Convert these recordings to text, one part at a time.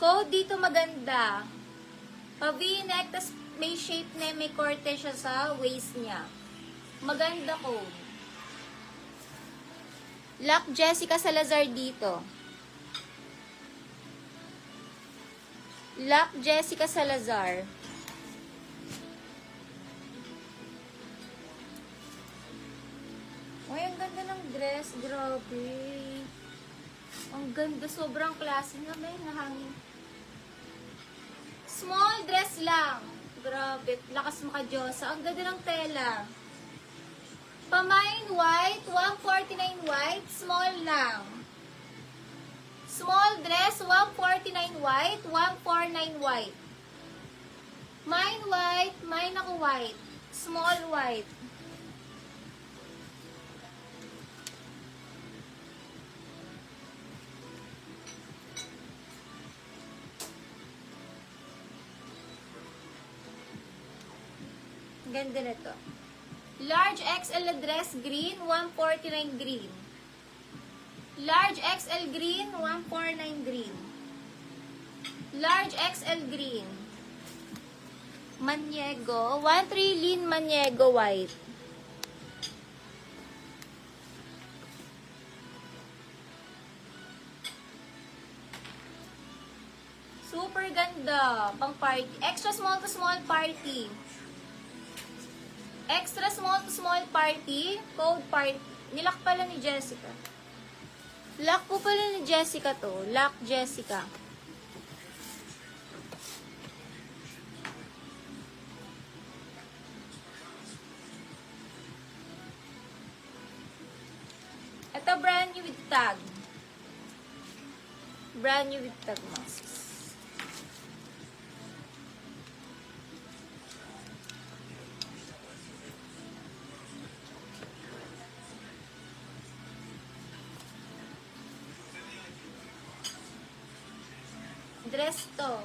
Coat dito maganda. Pa-v-neck, tas may shape na may corte siya sa waist niya. Maganda coat. Lock Jessica Salazar dito. Lock Jessica Salazar. Uy, ang ganda ng dress. Grabe. Ang ganda. Sobrang klase nga. May nahangin. Small dress lang. Grabe. Lakas maka-Diyosa. Ang ganda ng tela. Pamain white. 149 white. Small lang. Small dress. 149 white. 149 white. Mine white. Mine ako white. Small white. Ganda na to. Large XL na dress green, 149 green. Large XL green, 149 green. Large XL green. Maniego, 13 Lin Maniego white. Super ganda, pang party. Extra small to small party. Extra small to small party. Code party. Nilock pala ni Jessica. Lock po pala ni Jessica to. Lock Jessica. Ito brand new with tag. Brand new with tag masks. Dress to.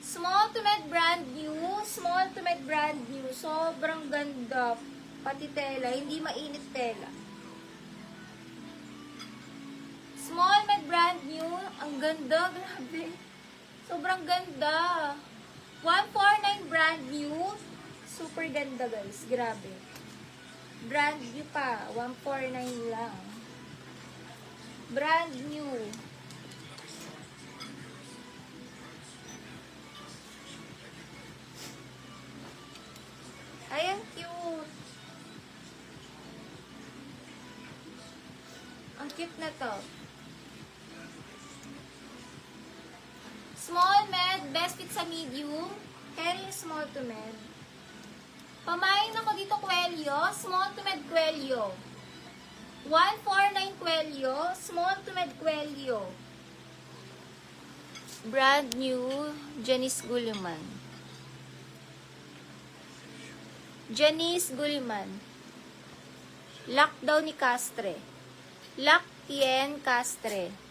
Small to mid brand new. Small to mid brand new. Sobrang ganda. Pati tela. Hindi mainit tela. Small mid brand new. Ang ganda. Grabe. Sobrang ganda. 149 brand new. Super ganda guys. Grabe. Brand new pa. 149 lang. Brand new. Ay, ang cute. Ang cute na to. Small med. Best fit sa medium. Carry small to med. Pamain ako dito kwelyo, small to med kwelyo. 149 kwelyo, small to med kwelyo. Brand new, Janice Guliman. Janice Guliman. Lock daw ni Castre. Lock Tien Castre.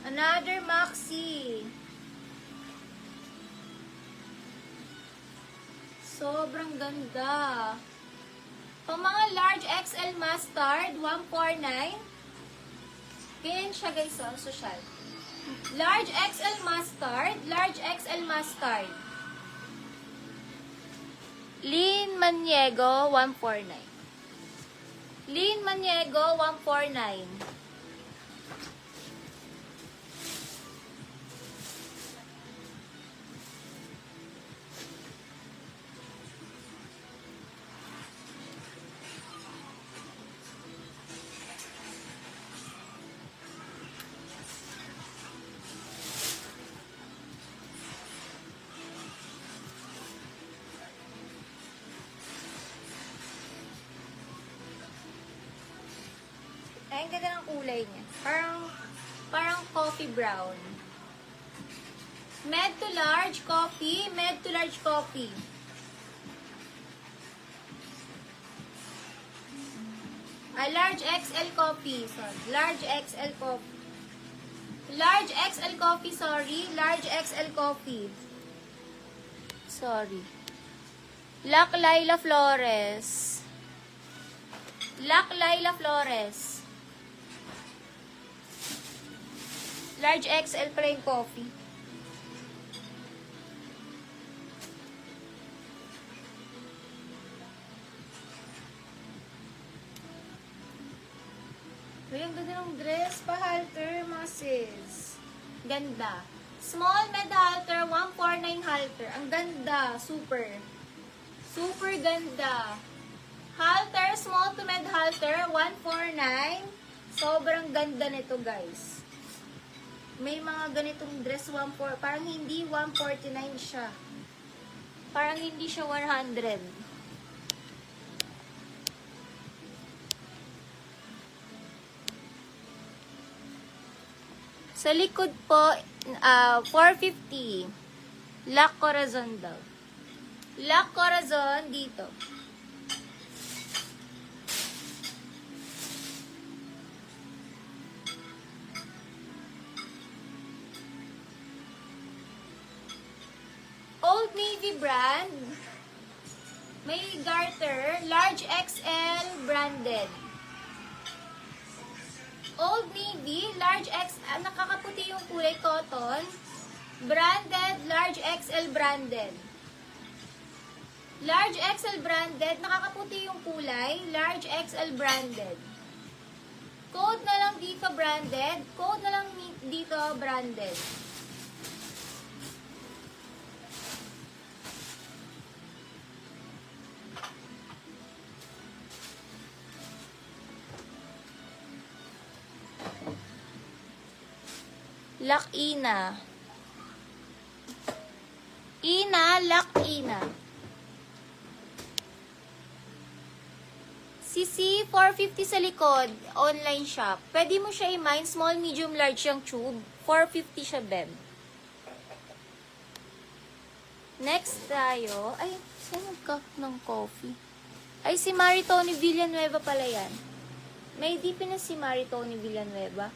Another maxi. Sobrang ganda. Pang mga large XL mustard, 149. Ganyan siya guys, social. Large XL mustard, large XL mustard. Lin Maniego, 149. Lin Maniego, 149. Ay, ang ganda ng kulay niya. Parang coffee brown. Med to large coffee. Med to large coffee. Large XL coffee. Sorry. Large XL coffee. Large XL coffee, sorry. Large XL coffee. Sorry. Lac Laila Flores. Lac Laila Flores. Large XL pala yung coffee. Uy, ang ganda ng dress. Pa-halter, mga sis. Ganda. Small med halter, 149 halter. Ang ganda. Super. Super ganda. Halter, small to med halter, 149. Sobrang ganda nito, guys. May mga ganitong dress, parang hindi 149 siya. Parang hindi siya 100. Sa likod po, 450. Lac Corazon daw. Lac Corazon dito. Old Navy brand. May garter. Large XL branded. Old Navy, large XL, nakakaputi yung kulay, cotton. Branded, large XL branded. Large XL branded, nakakaputi yung kulay, large XL branded. Code na lang dito branded, code na lang dito branded. Lac Ina. Lac Ina. CC 450 sa likod, online shop. Pwede mo siya i-mine, small, medium, large yung tube. 450 siya, beb. Next tayo. Ay, saan nag-cup ng coffee? Ay, si Maritoni Villanueva pala yan. May dipin na si Maritoni Villanueva.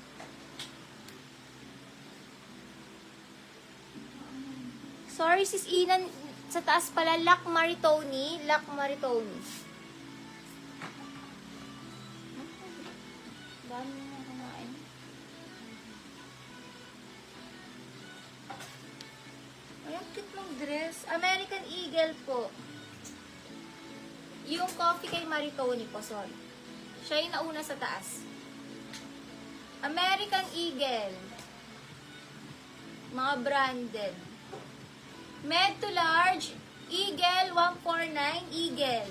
Sorry, sis Inan, sa taas pala, Lac Maritoni. Lac Maritoni. Dami na kumain. Ay, ang cute ng dress. American Eagle po. Yung coffee kay Maritoni po, sorry. Siya yung nauna sa taas. American Eagle. Mga branded. Med to large, Eagle, 149, Eagle.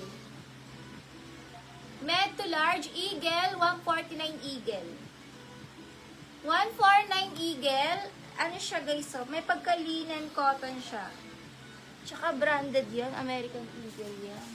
Med to large, Eagle, 149, Eagle. 149 Eagle, ano siya guys, oh, may pagkalinan cotton siya. Tsaka branded yan, American Eagle yan.